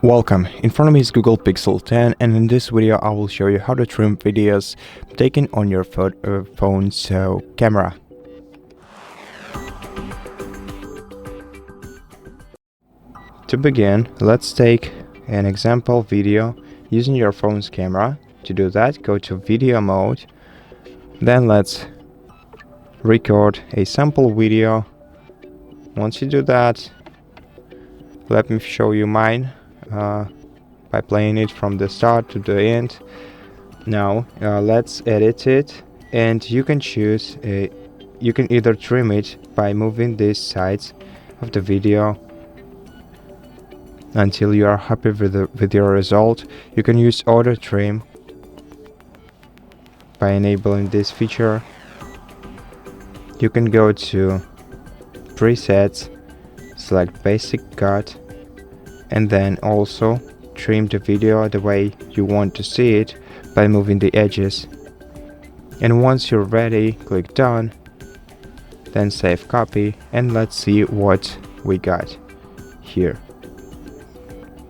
Welcome, in front of me is Google Pixel 10 and in this video I will show you how to trim videos taken on your phone's camera. To begin, let's take an example video using your phone's camera. To do that, go to video mode, then let's record a sample video. Once you do that, let me show you mine by playing it from the start to the end. Now let's edit it, and you can choose you can either trim it by moving these sides of the video until you are happy with your result. You can use auto trim by enabling this feature. You can go to presets, select basic cut, and then also trim the video the way you want to see it by moving the edges. And once you're ready, click done, then save copy, and let's see what we got here.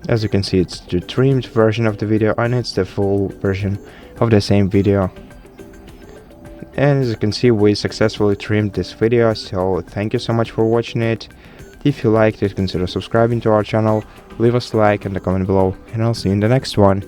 As you can see, it's the trimmed version of the video and it's the full version of the same video. And as you can see, we successfully trimmed this video, so thank you so much for watching it. If you liked it, consider subscribing to our channel, leave us a like and a comment below, and I'll see you in the next one.